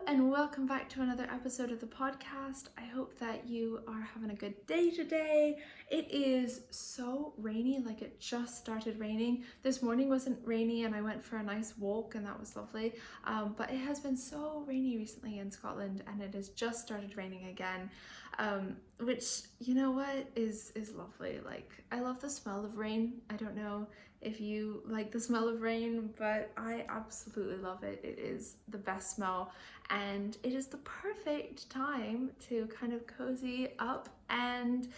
and welcome back to another episode of the podcast. I hope that you are having a good day today. It is so rainy, like it just started raining. This morning wasn't rainy and I went for a nice walk and that was lovely. But it has been so rainy recently in Scotland and it has just started raining again, which, you know what, is lovely. Like, I love the smell of rain. I don't know if you like the smell of rain, but I absolutely love it. It is the best smell and it is the perfect time to kind of cozy up and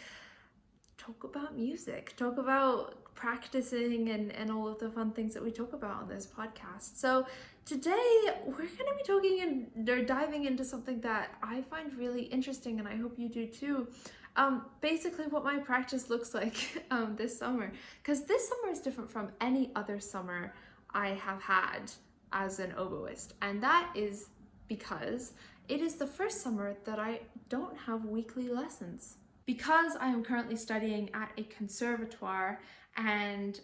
talk about music, talk about practicing and all of the fun things that we talk about on this podcast. So today we're going to be talking or diving into something that I find really interesting, and I hope you do too. Basically what my practice looks like this summer, because this summer is different from any other summer I have had as an oboist, and that is because it is the first summer that I don't have weekly lessons. Because I am currently studying at a conservatoire and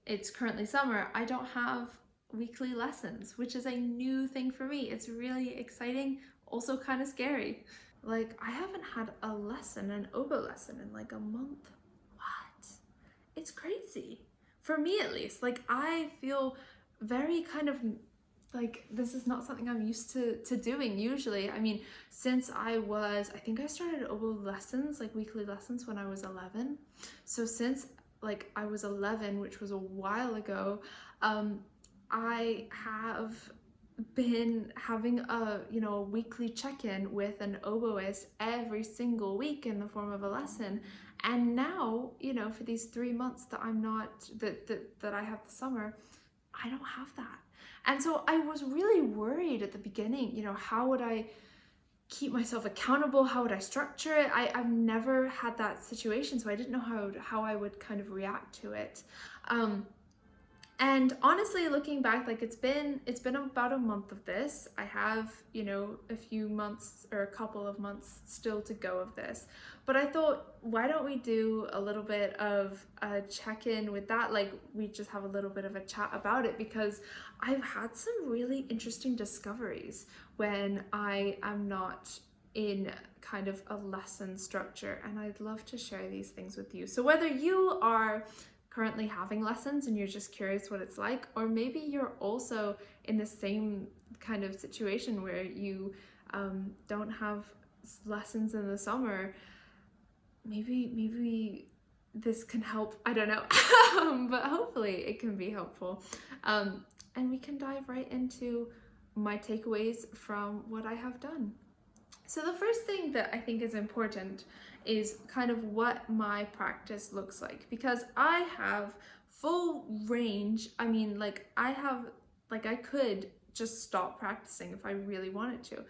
it's currently summer, I don't have weekly lessons, which is a new thing for me. It's really exciting, also kind of scary. Like, I haven't had a lesson, an oboe lesson, in like a month. What? It's crazy. For me at least. Like, I feel very kind of like this is not something I'm used to doing usually. I mean, since I think I started oboe lessons, like weekly lessons, when I was 11. So since like I was 11, which was a while ago, I have been having a weekly check-in with an oboist every single week in the form of a lesson. And now, for these 3 months that I'm not that I have the summer, I don't have that. And so I was really worried at the beginning, how would I keep myself accountable? How would I structure it? I've never had that situation, so I didn't know how I would kind of react to it. And honestly, looking back, like it's been about a month of this. I have, a few months or a couple of months still to go of this. But I thought, why don't we do a little bit of a check-in with that? Like, we just have a little bit of a chat about it, because I've had some really interesting discoveries when I am not in kind of a lesson structure, and I'd love to share these things with you. So whether you are currently having lessons and you're just curious what it's like, or maybe you're also in the same kind of situation where you don't have lessons in the summer, maybe this can help. I don't know. But hopefully it can be helpful, and we can dive right into my takeaways from what I have done. So the first thing that I think is important is kind of what my practice looks like, because I have full range. I mean, I could just stop practicing if I really wanted to.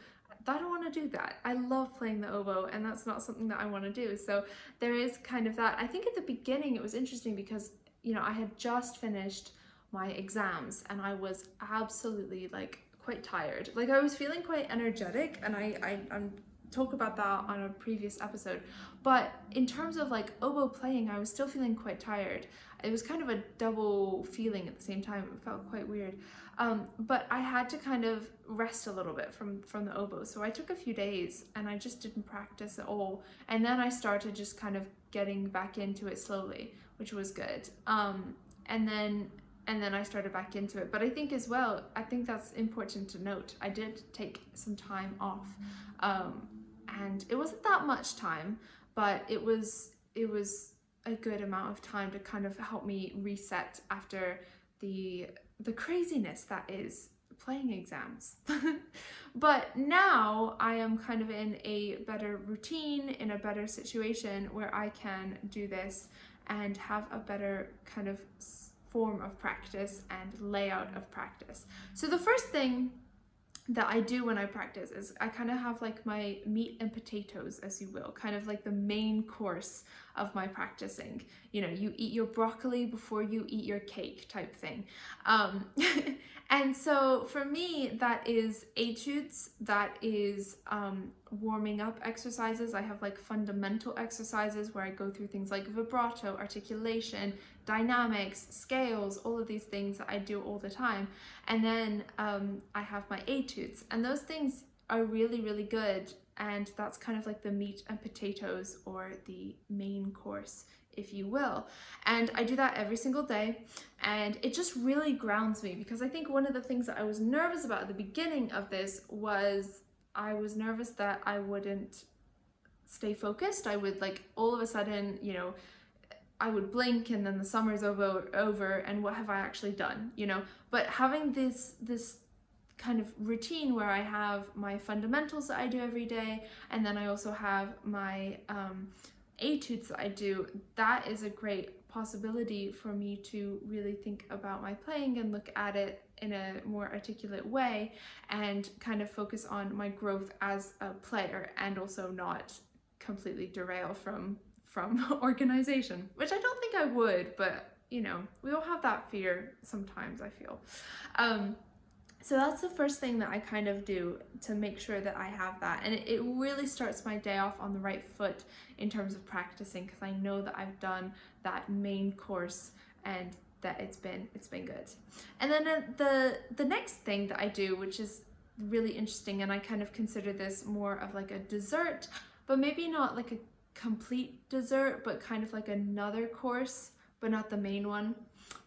I don't want to do that. I love playing the oboe, and that's not something that I want to do. So there is kind of that. I think at the beginning it was interesting because, I had just finished my exams and I was absolutely quite tired. Like, I was feeling quite energetic, and I'm talk about that on a previous episode. But in terms of oboe playing, I was still feeling quite tired. It was kind of a double feeling at the same time. It felt quite weird. But I had to kind of rest a little bit from the oboe. So I took a few days and I just didn't practice at all. And then I started just kind of getting back into it slowly, which was good. And then I started back into it. But I think as well, I think that's important to note, I did take some time off. And it wasn't that much time, but it was a good amount of time to kind of help me reset after the craziness that is playing exams. But now I am kind of in a better routine, in a better situation where I can do this and have a better kind of form of practice and layout of practice. So the first thing that I do when I practice is I kind of have my meat and potatoes, as you will, kind of like the main course of my practicing. You know, you eat your broccoli before you eat your cake type thing. And so for me, that is etudes, that is warming up exercises. I have like fundamental exercises where I go through things like vibrato, articulation, dynamics, scales, all of these things that I do all the time. And then I have my etudes, and those things are really, really good. And that's kind of like the meat and potatoes, or the main course, if you will. And I do that every single day, and it just really grounds me, because I think one of the things that I was nervous about at the beginning of this was I was nervous that I wouldn't stay focused. I would like all of a sudden, you know, I would blink and then the summer's over and what have I actually done, you know? But having this kind of routine where I have my fundamentals that I do every day, and then I also have my etudes that I do, that is a great possibility for me to really think about my playing and look at it in a more articulate way, and kind of focus on my growth as a player, and also not completely derail from organization, which I don't think I would, but you know, we all have that fear sometimes, I feel. So that's the first thing that I kind of do to make sure that I have that. And it really starts my day off on the right foot in terms of practicing, because I know that I've done that main course and that it's been good. And then the next thing that I do, which is really interesting, and I kind of consider this more of like a dessert, but maybe not like a complete dessert, but kind of like another course, but not the main one.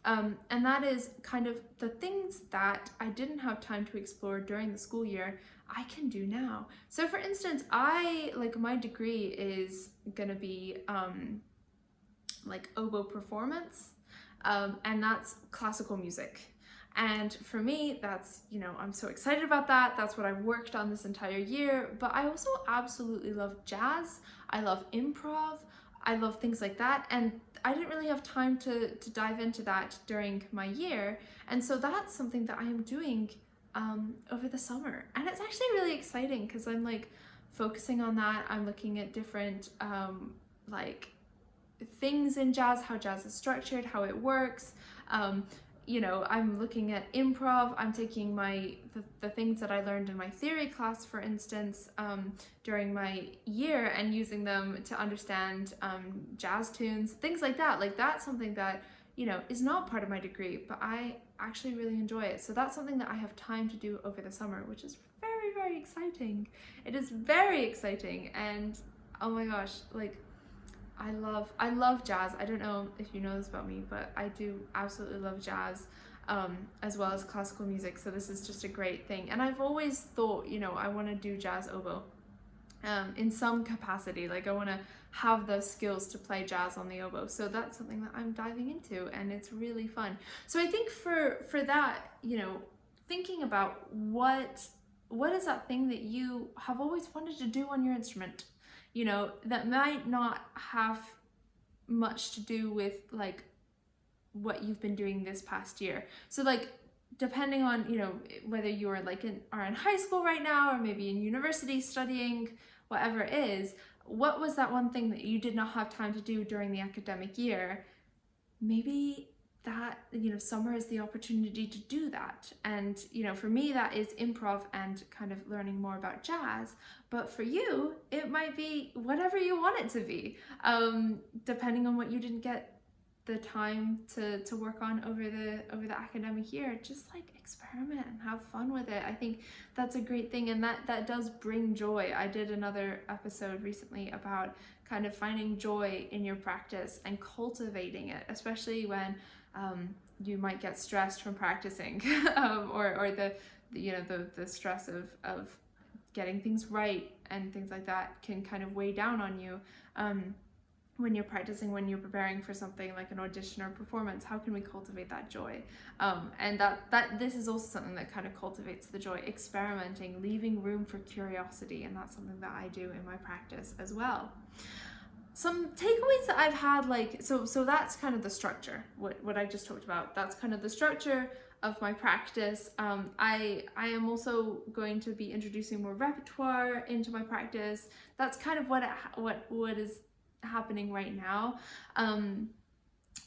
And that is kind of the things that I didn't have time to explore during the school year, I can do now. So for instance, my degree is gonna be like oboe performance, and that's classical music. And for me, that's, you know, I'm so excited about that. That's what I've worked on this entire year. But I also absolutely love jazz. I love improv. I love things like that. And I didn't really have time to dive into that during my year. And so that's something that I am doing over the summer. And it's actually really exciting, because I'm like focusing on that. I'm looking at different like things in jazz, how jazz is structured, how it works. You know, I'm looking at improv. I'm taking the things that I learned in my theory class, for instance, during my year, and using them to understand jazz tunes, things like that. Like, that's something that, you know, is not part of my degree, but I actually really enjoy it. So that's something that I have time to do over the summer, which is very, very exciting. It is very exciting. And oh my gosh, like, I love jazz. I don't know if you know this about me, but I do absolutely love jazz, as well as classical music. So this is just a great thing. And I've always thought, you know, I want to do jazz oboe in some capacity. Like, I want to have the skills to play jazz on the oboe. So that's something that I'm diving into, and it's really fun. So I think for that, you know, thinking about what is that thing that you have always wanted to do on your instrument, you know, that might not have much to do with like what you've been doing this past year. So like, depending on, you know, whether you are like are in high school right now, or maybe in university studying, whatever it is, what was that one thing that you did not have time to do during the academic year? Maybe that, you know, summer is the opportunity to do that. And, you know, for me, that is improv and kind of learning more about jazz. But for you, it might be whatever you want it to be, depending on what you didn't get the time to work on over the academic year. Just like experiment and have fun with it. I think that's a great thing, and that does bring joy. I did another episode recently about kind of finding joy in your practice and cultivating it, especially when you might get stressed from practicing, or the stress of getting things right and things like that can kind of weigh down on you when you're practicing, when you're preparing for something like an audition or performance. How can we cultivate that joy? And that this is also something that kind of cultivates the joy, experimenting, leaving room for curiosity, and that's something that I do in my practice as well. Some takeaways that I've had, like, so that's kind of the structure, what I just talked about. That's kind of the structure of my practice. I am also going to be introducing more repertoire into my practice. That's kind of what is happening right now. And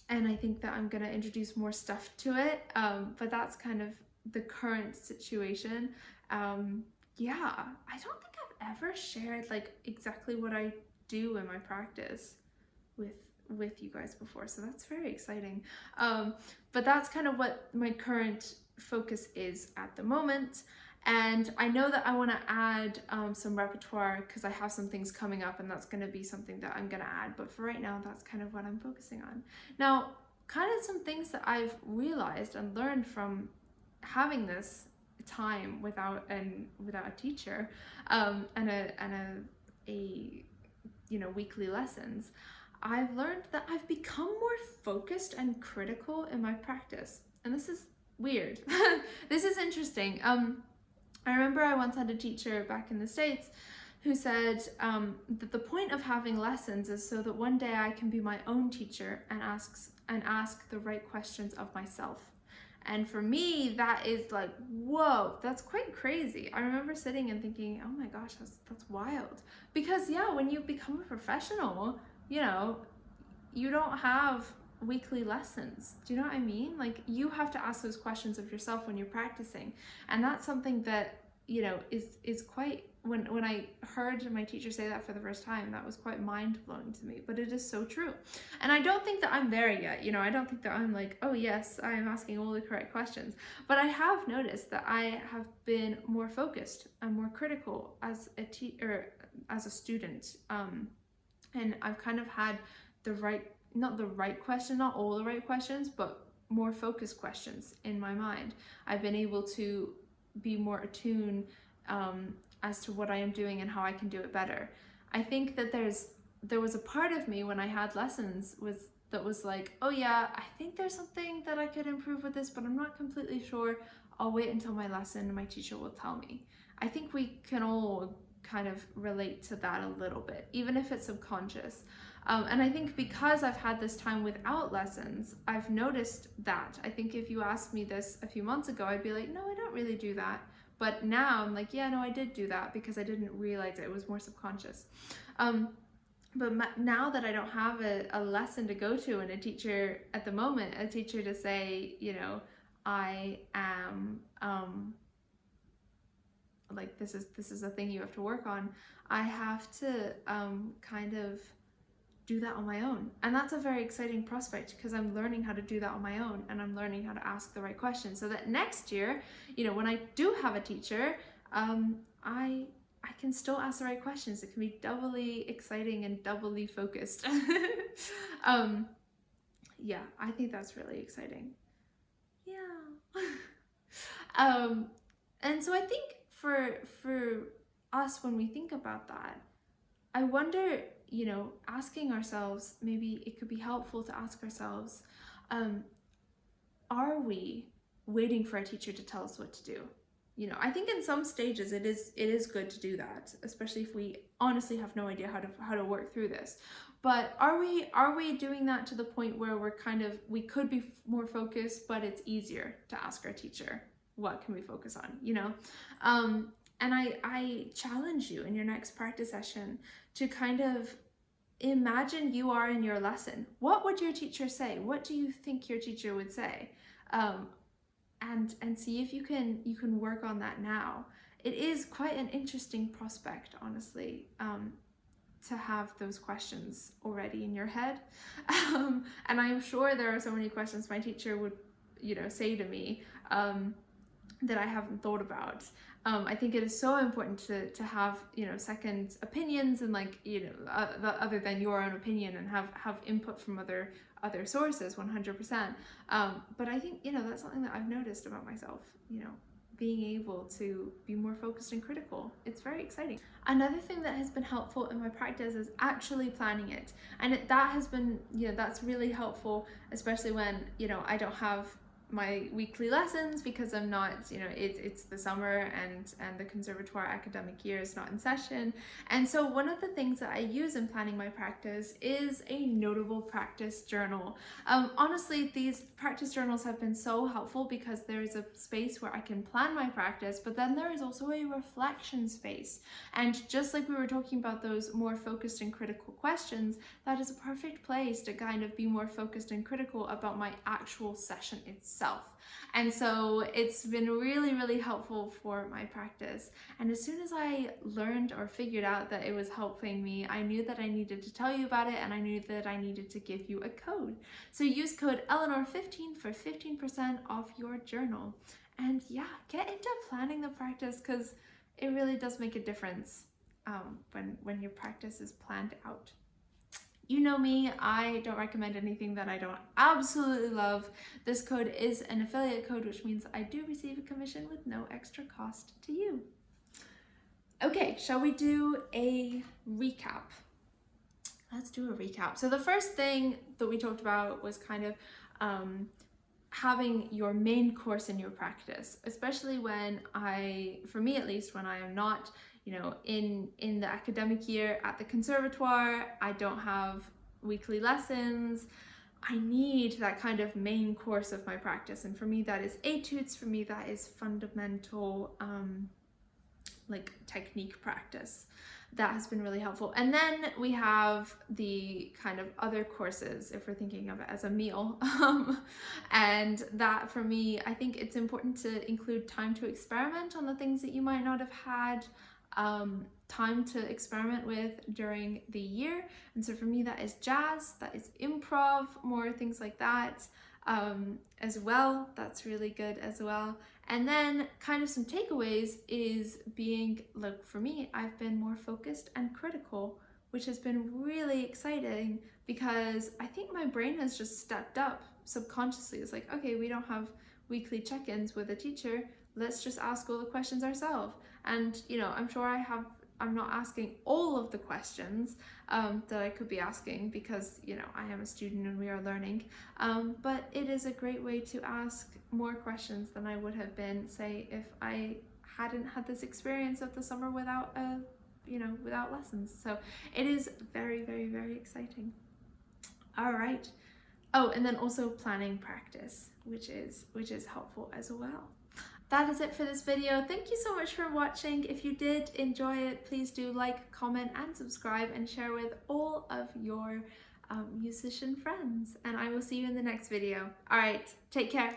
I think that I'm gonna introduce more stuff to it. But that's kind of the current situation. Yeah, I don't think I've ever shared like exactly what I do in my practice with you guys before, so that's very exciting. But that's kind of what my current focus is at the moment. And I know that I want to add some repertoire because I have some things coming up, and that's going to be something that I'm going to add. But for right now, that's kind of what I'm focusing on. Now, kind of some things that I've realized and learned from having this time without a teacher, and a weekly lessons. I've learned that I've become more focused and critical in my practice, and this is weird. This is interesting. I remember I once had a teacher back in the States who said that the point of having lessons is so that one day I can be my own teacher and ask the right questions of myself. And for me, that is like, whoa, that's quite crazy. I remember sitting and thinking, oh my gosh, that's wild. Because yeah, when you become a professional, you don't have weekly lessons. Do you know what I mean? Like, you have to ask those questions of yourself when you're practicing. And that's something that, is quite, when I heard my teacher say that for the first time, that was quite mind-blowing to me, but it is so true. And I don't think that I'm there yet. I don't think that I'm like, oh yes, I am asking all the correct questions, but I have noticed that I have been more focused and more critical as a student. And I've kind of had not all the right questions, but more focused questions in my mind. I've been able to be more attuned as to what I am doing and how I can do it better. I think that there was a part of me when I had lessons that was like, oh yeah, I think there's something that I could improve with this, but I'm not completely sure. I'll wait until my lesson and my teacher will tell me. I think we can all kind of relate to that a little bit, even if it's subconscious. And I think because I've had this time without lessons, I've noticed that. I think if you asked me this a few months ago, I'd be like, no, I don't really do that. But now I'm like, yeah, no, I did do that because I didn't realize it was more subconscious. But now that I don't have a lesson to go to and a teacher at the moment, a teacher to say, I am, like, this is a thing you have to work on. I have to kind of do that on my own, and that's a very exciting prospect because I'm learning how to do that on my own, and I'm learning how to ask the right questions so that next year, when I do have a teacher, I can still ask the right questions. It can be doubly exciting and doubly focused. Yeah, I think that's really exciting. Yeah. And so I think for us, when we think about that, I wonder, asking ourselves, maybe it could be helpful to ask ourselves, are we waiting for a teacher to tell us what to do? I think in some stages it is good to do that, especially if we honestly have no idea how to work through this. But are we doing that to the point where we could be more focused, but it's easier to ask our teacher, what can we focus on, and I challenge you in your next practice session to kind of imagine you are in your lesson. What would your teacher say? What do you think your teacher would say? And see if you can work on that now. It is quite an interesting prospect, honestly, to have those questions already in your head. And I'm sure there are so many questions my teacher would, say to me that I haven't thought about. I think it is so important to have, second opinions and other than your own opinion, and have input from other sources, 100%. But I think, that's something that I've noticed about myself, being able to be more focused and critical. It's very exciting. Another thing that has been helpful in my practice is actually planning it. And that has been, that's really helpful, especially when, I don't have my weekly lessons because I'm not, it's the summer and the conservatoire academic year is not in session. And so one of the things that I use in planning my practice is a notable practice journal. Honestly, these practice journals have been so helpful because there's a space where I can plan my practice, but then there is also a reflection space. And just like we were talking about those more focused and critical questions, that is a perfect place to kind of be more focused and critical about my actual session itself. And so it's been really, really helpful for my practice. And as soon as I learned or figured out that it was helping me, I knew that I needed to tell you about it, and I knew that I needed to give you a code. So use code Eleanor15 for 15% off your journal. And yeah, get into planning the practice because it really does make a difference when your practice is planned out. You know me, I don't recommend anything that I don't absolutely love. This code is an affiliate code, which means I do receive a commission with no extra cost to you. Okay, shall we do a recap? Let's do a recap. So the first thing that we talked about was kind of having your main course in your practice, especially when for me at least, when I am not in the academic year at the conservatoire, I don't have weekly lessons. I need that kind of main course of my practice. And for me, that is etudes. For me, that is fundamental like technique practice. That has been really helpful. And then we have the kind of other courses, if we're thinking of it as a meal. And that for me, I think it's important to include time to experiment on the things that you might not have had time to experiment with during the year. And so for me, that is jazz, that is improv, more things like that as well. That's really good as well. And then kind of some takeaways is being, like for me, I've been more focused and critical, which has been really exciting because I think my brain has just stepped up subconsciously. It's like, okay, we don't have weekly check-ins with a teacher. Let's just ask all the questions ourselves. And, I'm sure I'm not asking all of the questions that I could be asking because, I am a student and we are learning. But it is a great way to ask more questions than I would have been, say, if I hadn't had this experience of the summer without without lessons. So it is very, very, very exciting. All right. Oh, and then also planning practice, which is helpful as well. That is it for this video. Thank you so much for watching. If you did enjoy it, please do like, comment, and subscribe and share with all of your musician friends. And I will see you in the next video. All right, take care.